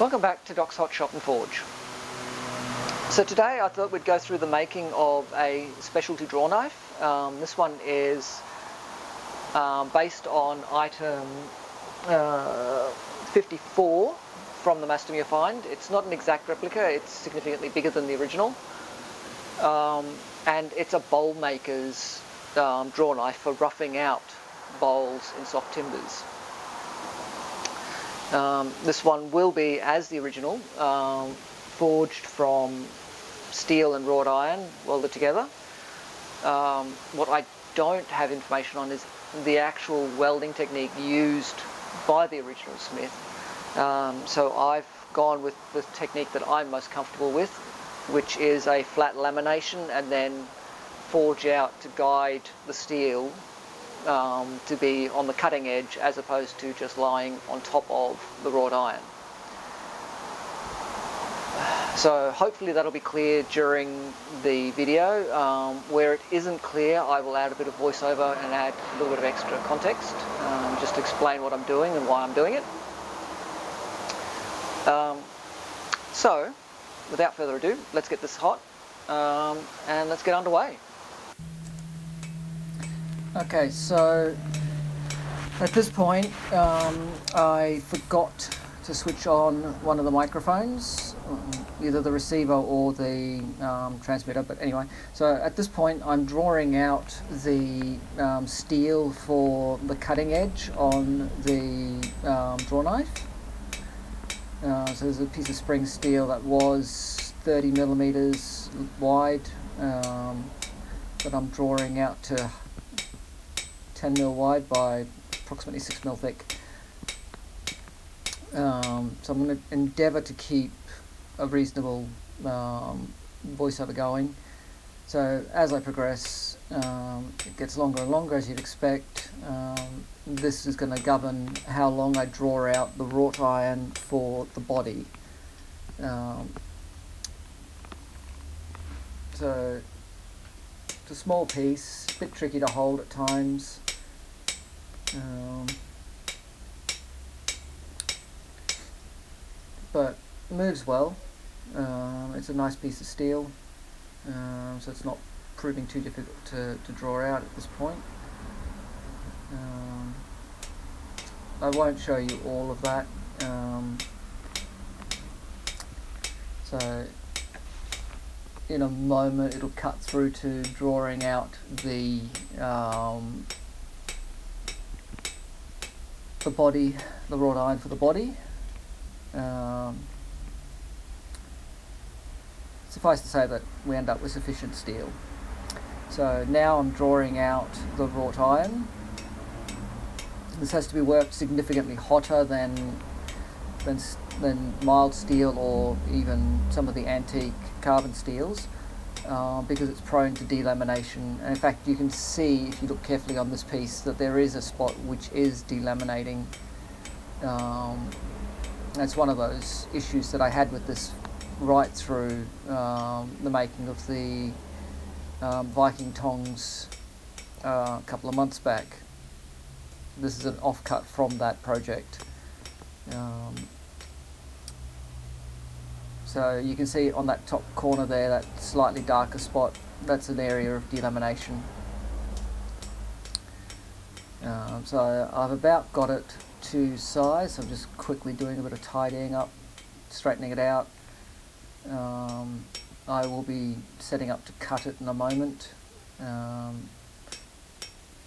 Welcome back to Doc's Hot Shop and Forge. So today I thought we'd go through the making of a specialty draw knife. This one is based on item 54 from the mastermyr find. It's not an exact replica, it's significantly bigger than the original. And it's a bowl maker's draw knife for roughing out bowls in soft timbers. This one will be, as the original, forged from steel and wrought iron welded together. What I don't have information on is the actual welding technique used by the original smith. So I've gone with the technique that I'm most comfortable with, which is a flat lamination and then forge out to guide the steel to be on the cutting edge as opposed to just lying on top of the wrought iron. So hopefully that'll be clear during the video. Where it isn't clear, I will add a bit of voiceover and add a little bit of extra context just to explain what I'm doing and why I'm doing it. So without further ado, let's get this hot and let's get underway. Okay, so at this point I forgot to switch on one of the microphones, either the receiver or the transmitter, but anyway, so at this point I'm drawing out the steel for the cutting edge on the draw knife. So there's a piece of spring steel that was 30 millimeters wide that I'm drawing out to 10 mil wide by approximately 6 mil thick. So I'm going to endeavour to keep a reasonable voiceover going. So as I progress, it gets longer and longer, as you'd expect. This is going to govern how long I draw out the wrought iron for the body. So it's a small piece, a bit tricky to hold at times. But moves well. It's a nice piece of steel, so it's not proving too difficult to draw out at this point. I won't show you all of that, so in a moment it'll cut through to drawing out the body, the wrought iron for the body. Suffice to say that we end up with sufficient steel. So now I'm drawing out the wrought iron. This has to be worked significantly hotter than mild steel or even some of the antique carbon steels, because it's prone to delamination. And in fact, you can see, if you look carefully on this piece, that there is a spot which is delaminating. That's one of those issues that I had with this right through the making of the Viking tongs a couple of months back. This is an offcut from that project. So you can see on that top corner there, that slightly darker spot, that's an area of delamination. So I've about got it to size. I'm just quickly doing a bit of tidying up, straightening it out. I will be setting up to cut it in a moment, and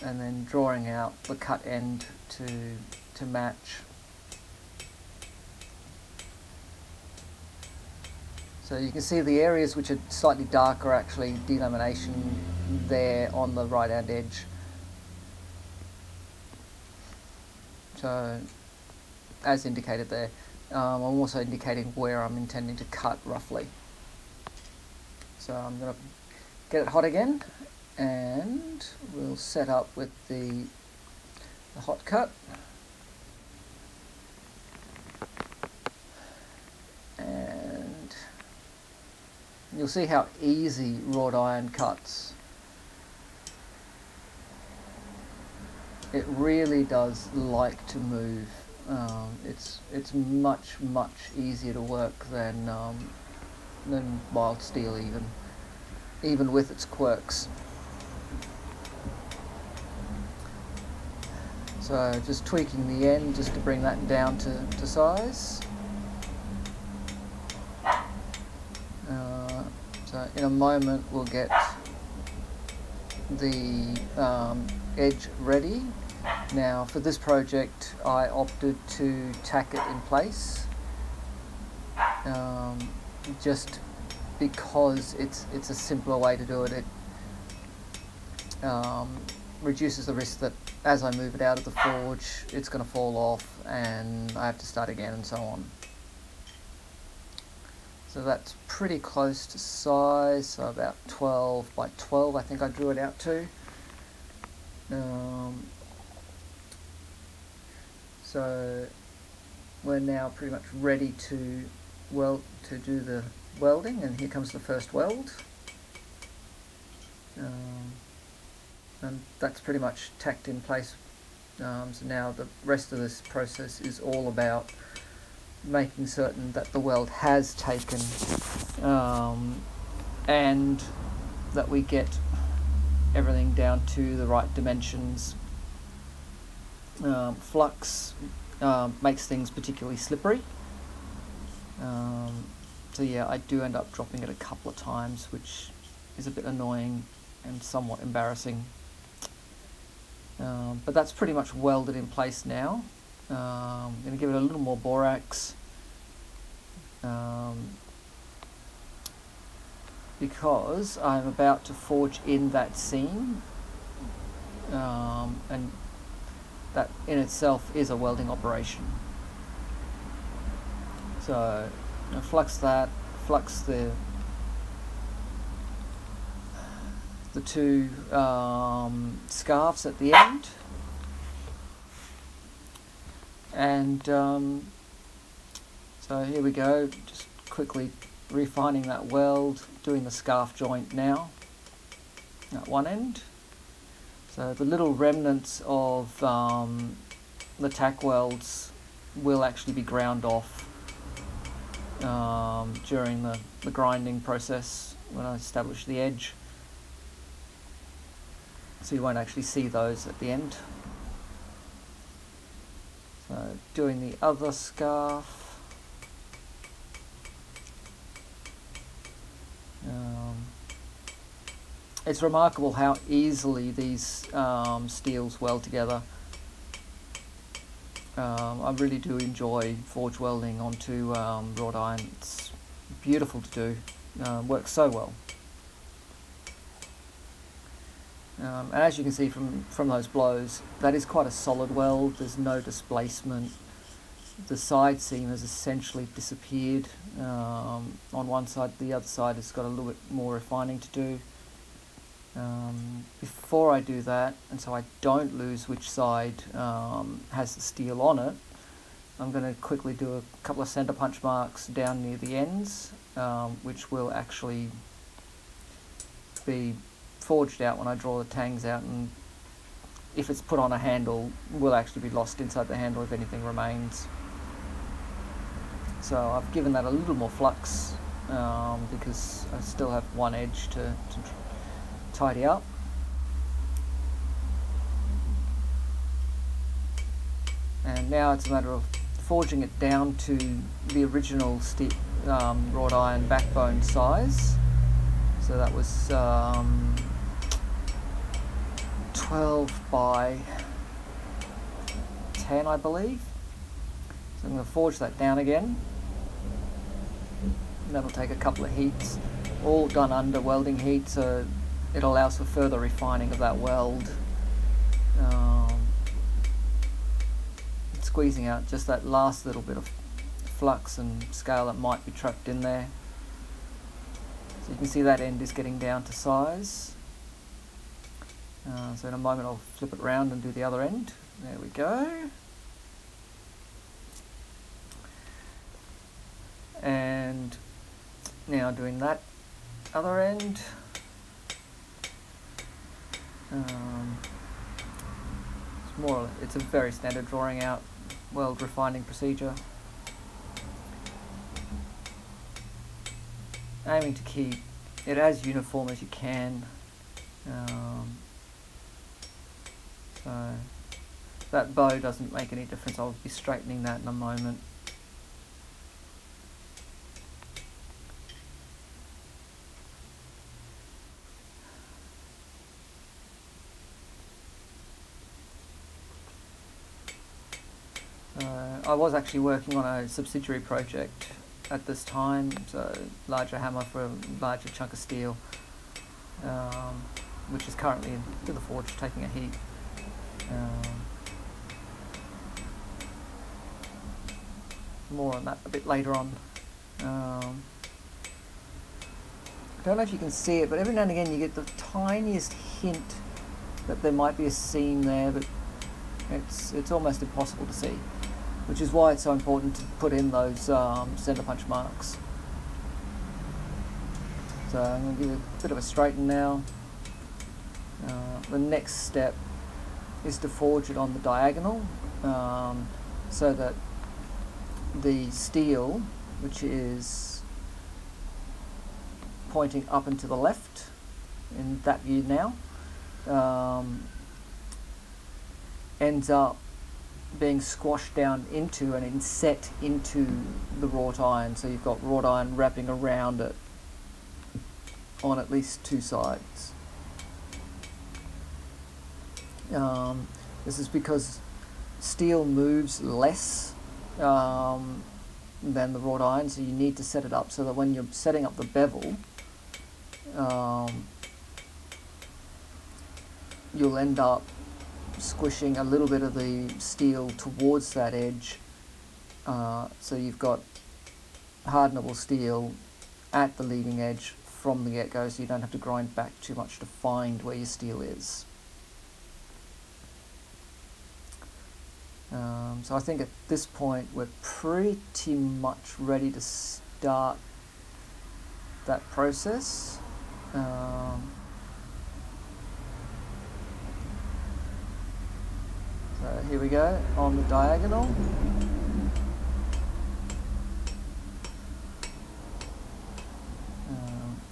then drawing out the cut end to match. So you can see the areas which are slightly darker are actually delamination there on the right hand edge. So as indicated there, I'm also indicating where I'm intending to cut roughly. So I'm going to get it hot again, and we'll set up with the hot cut. And you'll see how easy wrought iron cuts. It really does like to move. It's much easier to work than mild steel, even with its quirks. So just tweaking the end just to bring that down to size. So in a moment we'll get the edge ready. Now for this project I opted to tack it in place, just because it's a simpler way to do it. It reduces the risk that as I move it out of the forge it's going to fall off and I have to start again and so on. So that's pretty close to size, so about 12 by 12 I think I drew it out to. So we're now pretty much ready to do the welding, and here comes the first weld. And that's pretty much tacked in place. So now the rest of this process is all about making certain that the weld has taken, and that we get everything down to the right dimensions. Flux makes things particularly slippery, so yeah, I do end up dropping it a couple of times, which is a bit annoying and somewhat embarrassing. But that's pretty much welded in place now. I'm going to give it a little more borax, because I'm about to forge in that seam, and that in itself is a welding operation. So flux the two scarves at the end, and so here we go, just quickly refining that weld, doing the scarf joint now at one end. So the little remnants of the tack welds will actually be ground off during the grinding process when I establish the edge. So you won't actually see those at the end. So doing the other scarf. It's remarkable how easily these steels weld together. I really do enjoy forge welding onto wrought iron. It's beautiful to do. Works so well. And as you can see from those blows, that is quite a solid weld. There's no displacement. The side seam has essentially disappeared on one side. The other side has got a little bit more refining to do. Before I do that, and so I don't lose which side has the steel on it, I'm going to quickly do a couple of center punch marks down near the ends, which will actually be forged out when I draw the tangs out, and if it's put on a handle, will actually be lost inside the handle if anything remains. So I've given that a little more flux because I still have one edge to tidy up. And now it's a matter of forging it down to the original wrought iron backbone size. So that was 12 by 10, I believe. So I'm going to forge that down again. And that'll take a couple of heats, all done under welding heat, so it allows for further refining of that weld. Squeezing out just that last little bit of flux and scale that might be trapped in there. So you can see that end is getting down to size. So in a moment I'll flip it around and do the other end. There we go. And now doing that other end. It's a very standard drawing out. weld refining procedure. Aiming to keep it as uniform as you can. So that bow doesn't make any difference. I'll be straightening that in a moment. I was actually working on a subsidiary project at this time, so larger hammer for a larger chunk of steel, which is currently in the forge taking a heat. More on that a bit later on. I don't know if you can see it, but every now and again you get the tiniest hint that there might be a seam there, but it's almost impossible to see, which is why it's so important to put in those center punch marks. So I'm going to give it a bit of a straighten now. The next step is to forge it on the diagonal, so that the steel, which is pointing up and to the left in that view now, ends up being squashed down into and inset into the wrought iron. So you've got wrought iron wrapping around it on at least two sides. This is because steel moves less than the wrought iron, so you need to set it up so that when you're setting up the bevel, you'll end up squishing a little bit of the steel towards that edge, so you've got hardenable steel at the leading edge from the get-go, so you don't have to grind back too much to find where your steel is. So I think at this point we're pretty much ready to start that process. So here we go on the diagonal.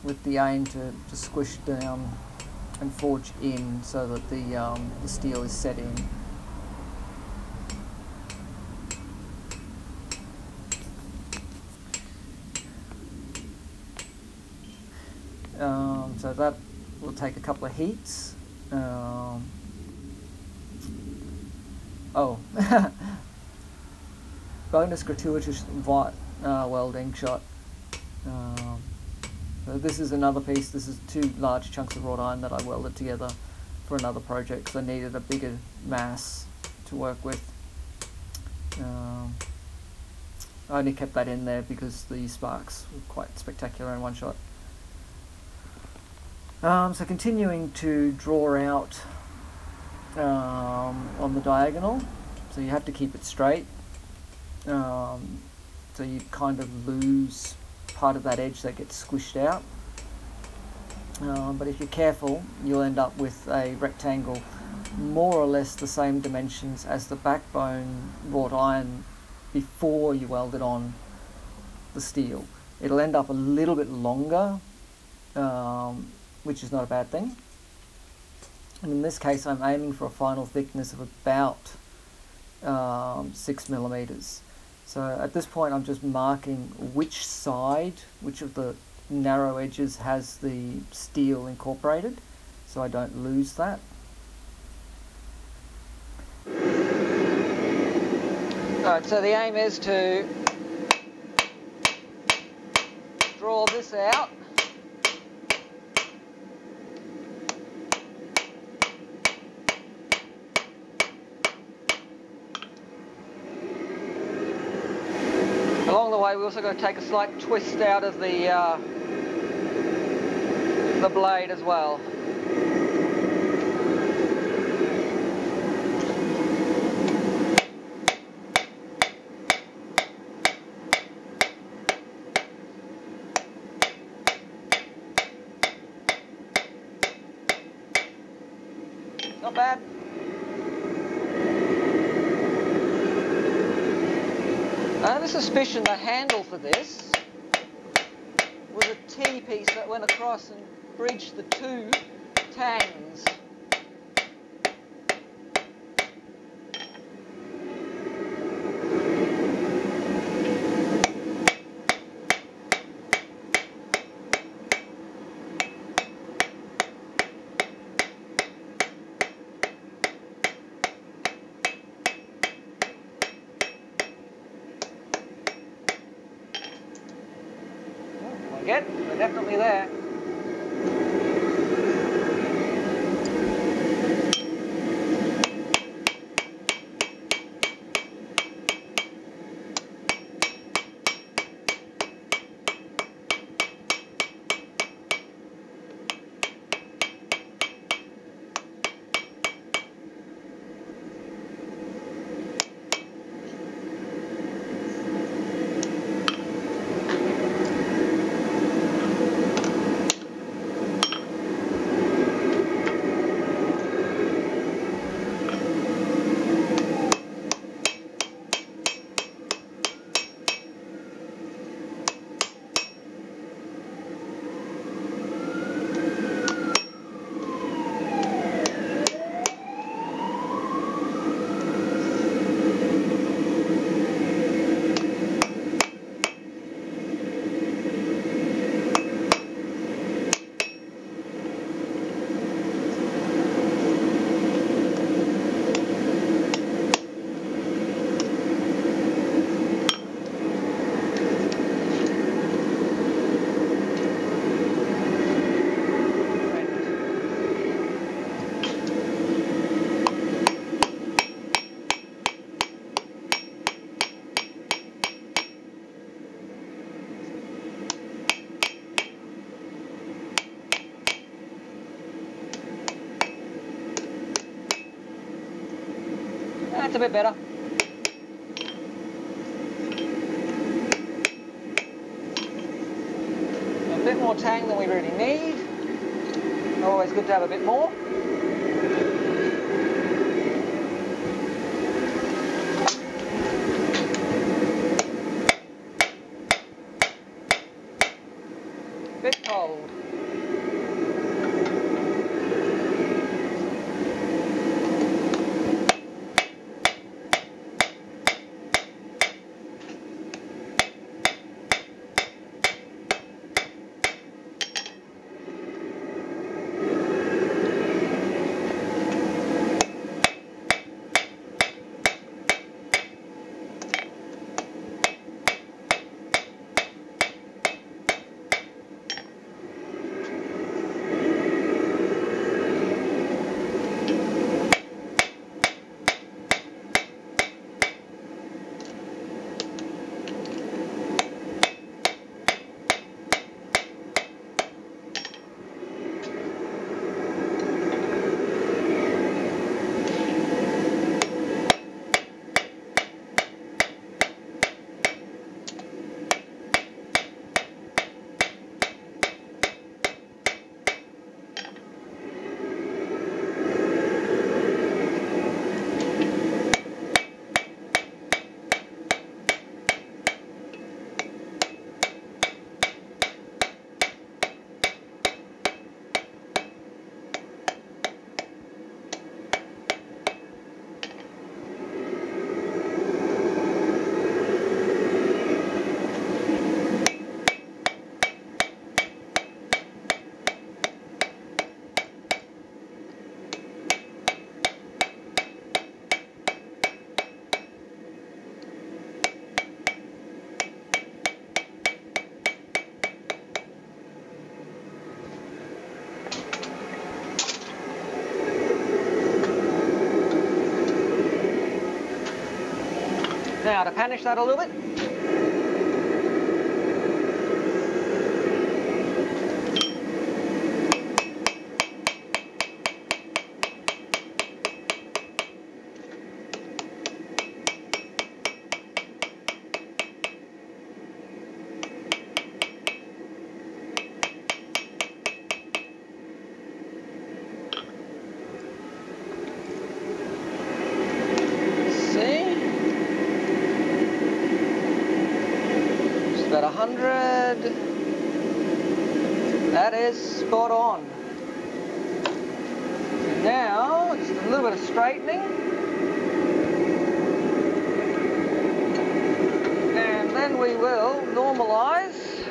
With the aim to squish down and forge in so that the steel is set in. So that will take a couple of heats. Oh, bonus gratuitous welding shot. So this is another piece. This is two large chunks of wrought iron that I welded together for another project because I needed a bigger mass to work with. I only kept that in there because the sparks were quite spectacular in one shot. So continuing to draw out on the diagonal, so you have to keep it straight, so you kind of lose part of that edge that gets squished out, but if you're careful you'll end up with a rectangle more or less the same dimensions as the backbone wrought iron before you weld it on the steel. It'll end up a little bit longer, which is not a bad thing. And in this case I'm aiming for a final thickness of about 6 millimeters. So at this point I'm just marking which side, which of the narrow edges has the steel incorporated, so I don't lose that. Alright, so the aim is to draw this out. Along the way, we also got to take a slight twist out of the blade as well. Not bad. a suspicion the handle for this was a T-piece that went across and bridged the two tangs. They're definitely there. That's a bit better. A bit more tang than we really need. Always good to have a bit more. Bit cold. Now to panish that a little bit. 100. That is spot on. Now, just a little bit of straightening. And then we will normalise.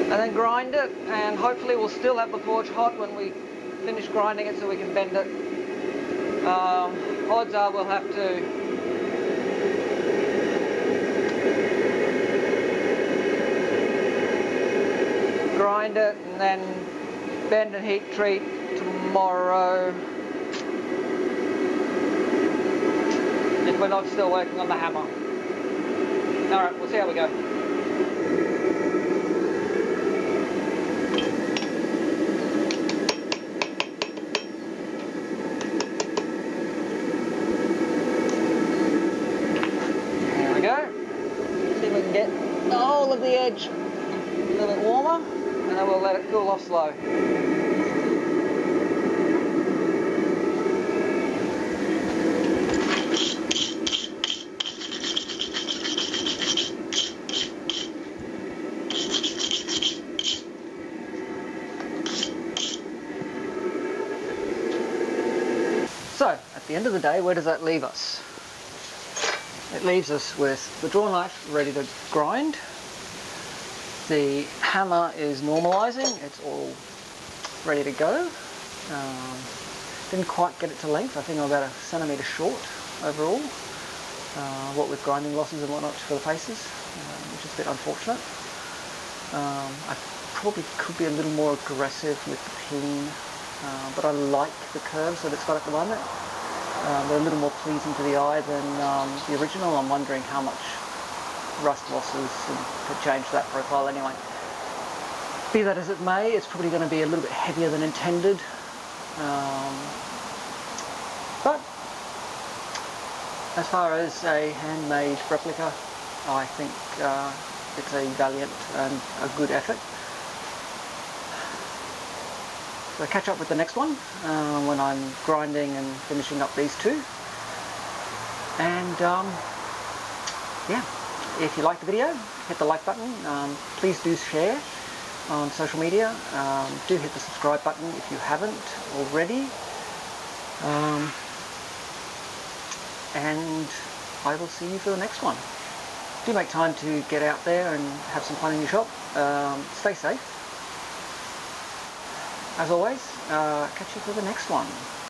And then grind it, and hopefully we'll still have the forge hot when we finish grinding it so we can bend it. Odds are we'll have to grind it and then bend and heat treat tomorrow if we're not still working on the hammer. Alright, we'll see how we go. Get the whole of the edge a little bit warmer, and then we'll let it cool off slow. So, at the end of the day, where does that leave us? It leaves us with the draw knife ready to grind. The hammer is normalising, it's all ready to go. Didn't quite get it to length, I think I'm about 1 centimetre short overall, what with grinding losses and whatnot for the faces, which is a bit unfortunate. I probably could be a little more aggressive with the peen, but I like the curves that it's got at the moment. They're a little more pleasing to the eye than the original. I'm wondering how much rust losses could change that profile anyway. Be that as it may, it's probably going to be a little bit heavier than intended. But as far as a handmade replica, I think it's a valiant and a good effort. So catch up with the next one when I'm grinding and finishing up these two. And yeah, if you like the video, hit the like button. Please do share on social media. Do hit the subscribe button if you haven't already. And I will see you for the next one. Do make time to get out there and have some fun in your shop. Stay safe. As always, catch you for the next one.